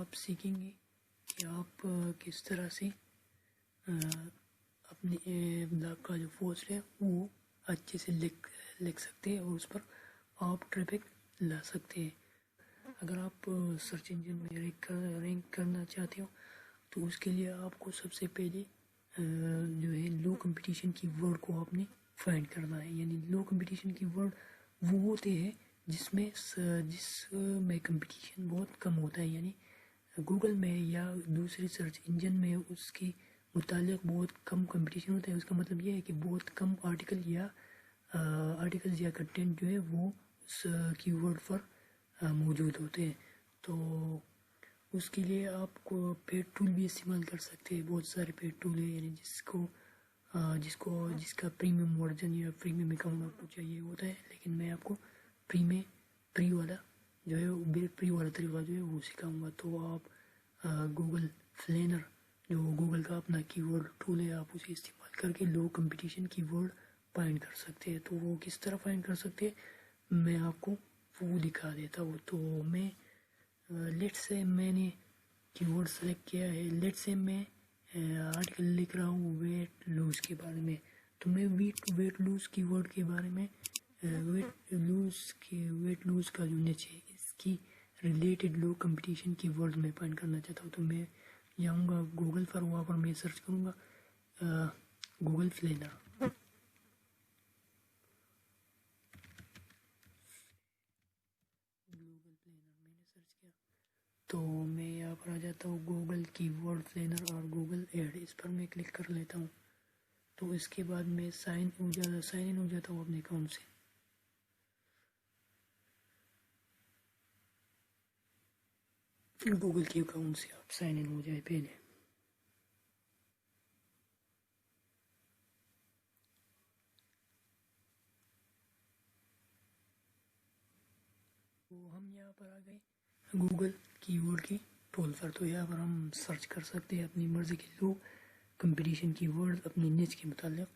آپ سیکھیں گے کہ آپ کس طرح سے اپنے بلاگ کا جو پوسٹ ہے وہ اچھے سے لکھ سکتے ہیں اور اس پر آپ ٹریفک لا سکتے ہیں. اگر آپ سرچ انجن میں رینک کرنا چاہتے ہو تو اس کے لیے آپ کو سب سے پہلے جو ہے لو کمپٹیشن کی ورڈ کو آپ نے فائنڈ کرنا ہے. یعنی لو کمپٹیشن کی ورڈ وہ ہوتے ہیں جس میں کمپٹیشن بہت کم ہوتا ہے. یعنی گوگل میں یا دوسری سرچ انجن میں اس کے متعلق بہت کم کمپٹیشن ہوتا ہے. اس کا مطلب یہ ہے کہ بہت کم آرٹیکلز یا کنٹینٹ جو ہے وہ اس کی ورڈ پر موجود ہوتے ہیں. تو اس کے لیے آپ کو پیڈ ٹول بھی استعمال کر سکتے ہیں. بہت سارے پیڈ ٹول ہیں یعنی جس کا پریمیم ورژن یا پریمیم اکاؤنٹ آپ کو چاہیے ہوتا ہے. لیکن میں آپ کو پری والا جو ہے پری والا طریقہ جو ہے وہ سکھاؤں گا. تو آپ گوگل فلینر جو گوگل کا اپنا کی ورڈ ٹول ہے آپ اسے استعمال کر کے لو کمپٹیشن کی ورڈ فائنڈ کر سکتے ہیں. تو وہ کس طرح فائنڈ کر سکتے ہیں میں آپ کو وہ دکھا دیتا ہوں. تو میں لیٹ سے میں نے کی ورڈ سلیکٹ کیا ہے. لیٹ سے میں آرٹیکل لکھ رہا ہوں ویٹ لوز کے بارے میں. تو میں ویٹ لوز کی ورڈ کے بارے میں ویٹ لوز کا جو نیچے ہے اس کی ریلیٹڈ لو کمپٹیشن کی ورڈ میں فائنڈ کرنا چاہتا ہوں. تو میں جاؤں گا گوگل پر, وہاں پر میں سرچ کروں گا گوگل فلینر. میں نے سرچ کیا تو میں یہاں پر آ جاتا ہوں گوگل کی ورڈ فلینر اور گوگل ایڈ, اس پر میں کلک کر لیتا ہوں. تو اس کے بعد میں سائن ان ہو جاتا ہوں اپنے اکاؤنٹ سے. گوگل کے اکاؤنٹ سے آپ سائن ان ہو جائے پہلے. تو ہم یہاں پر آ گئے گوگل کی ورڈ کی ٹول پر. تو یہاں پر ہم سرچ کر سکتے ہیں اپنی مرضی کی لو کمپٹیشن کی ورڈ اپنی نیچ کے متعلق.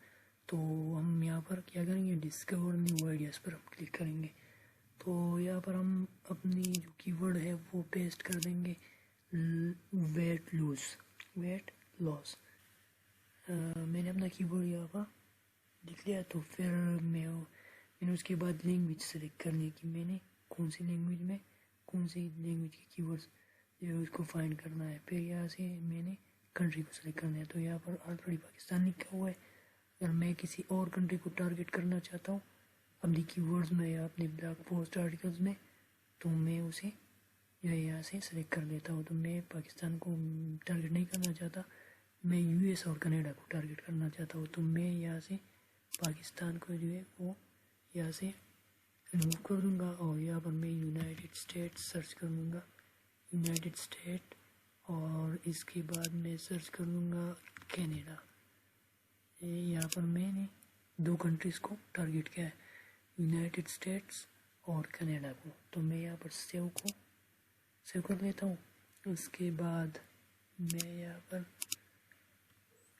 تو ہم یہاں پر کیا کریں گے ڈسکور نیو آئیڈیاز پر ہم کلک کریں گے. تو یہاں پر ہم اپنی جو کی ورڈ ہے وہ پیسٹ کر دیں گے ویٹ لاس. میں نے اپنا کی ورڈ یہاں پر لکھ لیا. تو پھر میں نے اس کے بعد لینگویج سلیکٹ کرنی کہ میں نے کون سی لینگویج کی کی ورڈز جو اس کو فائنڈ کرنا ہے. پھر یہاں سے میں نے کنٹری کو سلیکٹ کرنا ہے. تو یہاں پر آلریڈی پاکستان لکھا ہوا ہے. اگر میں کسی اور کنٹری کو ٹارگٹ کرنا چاہتا ہوں اپنی کی ورڈز میں یا اپنے بلاگ پوسٹ آرٹیکلز میں تو میں اسے جو ہے یہاں سے سلیکٹ کر لیتا ہوں. تو میں پاکستان کو ٹارگٹ نہیں کرنا چاہتا, میں یو ایس اور کینیڈا کو ٹارگٹ کرنا چاہتا ہوں. تو میں یہاں سے پاکستان کو جو ہے وہ یہاں سے ریموو کر دوں گا اور یہاں پر میں یونائٹڈ اسٹیٹ سرچ کر لوں گا, یونائٹڈ اسٹیٹ, اور اس کے بعد میں سرچ کر لوں گا کینیڈا. یہاں پر میں نے دو کنٹریز کو ٹارگٹ کیا ہے, یونائٹڈ اسٹیٹس اور کینیڈا کو. تو میں یہاں پر سیو کر لیتا ہوں. اس کے بعد میں یہاں پر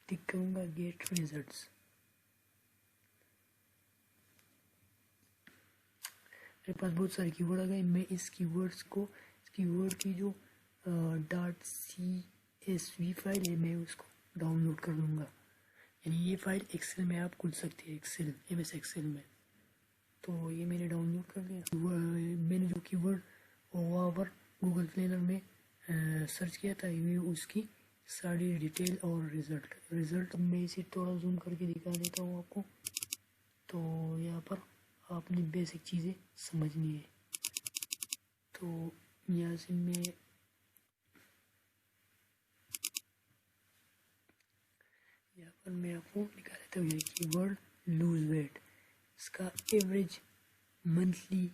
ٹک کروں گا گیٹ ریزلٹس. میرے پاس بہت سارے کی ورڈ آ گئے. میں اس کی ورڈ کی جو .csv فائل ہے میں اس کو ڈاؤن لوڈ کر لوں گا. یعنی یہ فائل ایکسل میں آپ کھول سکتے ہیں, MS ایکسل میں. تو یہ میں نے ڈاؤن لوڈ کر لیا. میں نے جو کی ورڈ وہاں پر گوگل پلینر میں سرچ کیا تھا یہ اس کی ساری ڈیٹیل اور ریزلٹ میں اسے تھوڑا زوم کر کے دکھا دیتا ہوں آپ کو. تو یہاں پر آپ نے بیسک چیزیں سمجھنی ہے. تو یہاں سے میں یہاں پر میں آپ کو دکھا دیتا ہوں یہ کی ورڈ لوز ویٹ. اس کا ایوریج منتھلی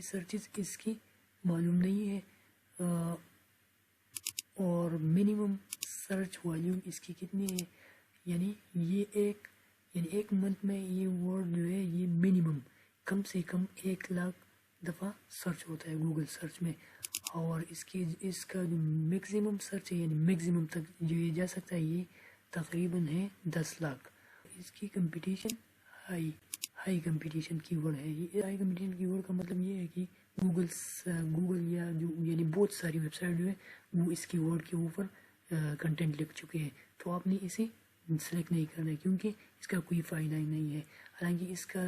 سرچز اس کی معلوم نہیں ہے, اور منیمم سرچ والیوم اس کی کتنی ہے. یعنی ایک منتھ میں یہ ورڈ جو ہے یہ منیمم کم سے کم 1,00,000 دفعہ سرچ ہوتا ہے گوگل سرچ میں. اور اس کا جو میکسیمم سرچ ہے یعنی میکسیمم تک جو یہ جا سکتا ہے یہ تقریباً ہے 10,00,000. اس کی کمپٹیشن ہائی کمپٹیشن کی ورڈ ہے. یہ ہائی کمپٹیشن کی ورڈ کا مطلب یہ ہے کہ گوگل یا جو یعنی بہت ساری ویب سائٹ جو ہے وہ اس کی ورڈ کے اوپر کنٹینٹ لکھ چکے ہیں، تو آپ نے اسے سلیکٹ نہیں کرنا ہے کیونکہ اس کا کوئی فائدہ ہی نہیں ہے. حالانکہ اس کا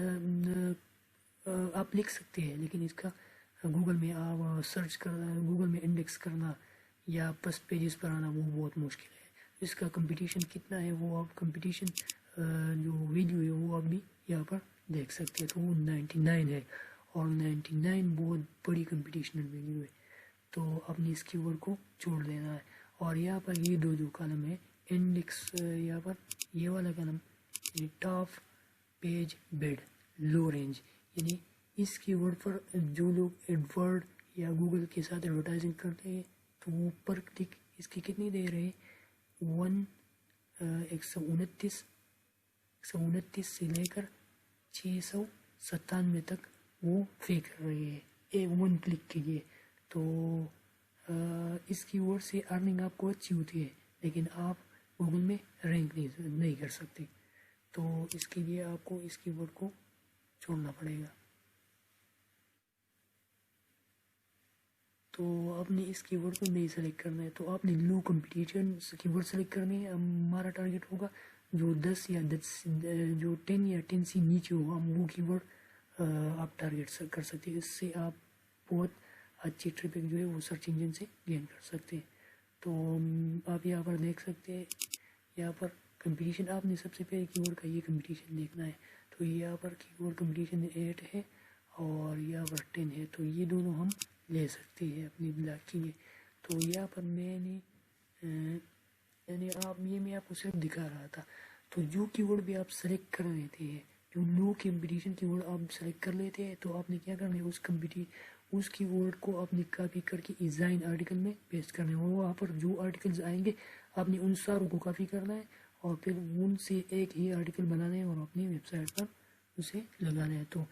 آپ لکھ سکتے ہیں، لیکن اس کا گوگل میں آپ سرچ کرنا، گوگل میں انڈیکس کرنا یا فسٹ پیجز پر آنا وہ بہت مشکل ہے. اس کا کمپٹیشن کتنا ہے وہ آپ کمپٹیشن جو ویڈیو ہے وہ آپ بھی یہاں پر دیکھ سکتے ہیں. تو وہ 99 ہے اور 99 بہت بڑی کمپٹیشنل ویڈیو ہے، تو آپ نے اس کی ورڈ کو چھوڑ دینا ہے. اور یہاں پر یہ جو کالم ہے انڈیکس، یہاں پر یہ والا کالم ٹاپ پیج بیڈ لو رینج، یعنی اس کی ورڈ پر جو لوگ ایڈورڈ یا گوگل کے ساتھ ایڈورٹائزنگ کرتے ہیں تو وہ پر کلک اس کی کتنی دے رہے ہیں 129 سے لے کر 697 تک وہ پے کر رہے ہیں 1 کلک کے لیے. تو اس کی ورڈ سے ارننگ آپ کو اچھی ہوتی ہے، لیکن آپ گوگل میں رینک نہیں کر سکتے، تو اس کے لیے آپ کو اس کی ورڈ کو چھوڑنا پڑے گا. تو آپ نے اس کی ورڈ کو نہیں سلیکٹ کرنا ہے، تو آپ نے لو کمپٹیشن کی ورڈ سلیکٹ کرنی ہے. ہمارا ٹارگیٹ ہوگا جو 10 یا 10 سے نیچے ہو، ہم وہ کی ورڈ آپ ٹارگیٹ کر سکتے ہیں. اس سے آپ بہت اچھی ٹریفک جو ہے وہ سرچ انجن سے گین کر سکتے ہیں. تو آپ یہاں پر دیکھ سکتے ہیں، یہاں پر کمپٹیشن آپ نے سب سے پہلے کی ورڈ کا یہ کمپٹیشن دیکھنا ہے. تو یہاں پر کی ورڈ کمپٹیشن 8 ہے اور یہاں پر 10 ہے، تو یہ دونوں ہم لے سکتے ہیں اپنی بلاگ کے لیے. تو یہاں پر میں نے میں آپ کو صرف دکھا رہا تھا. تو جو کی ورڈ بھی آپ سلیکٹ کر لیتے ہیں، جو لو کمپٹیشن کی ورڈ آپ سلیکٹ کر لیتے ہیں، تو آپ نے کیا کرنا ہے اس کی ورڈ کو آپ نے کاپی کر کے ڈیزائن آرٹیکل میں پیسٹ کرنا ہے. وہاں پر جو آرٹیکلز آئیں گے آپ نے ان ساروں کو کاپی کرنا ہے اور پھر ان سے ایک ہی آرٹیکل بنانا ہے اور اپنی ویب سائٹ پر اسے لگانا ہے. تو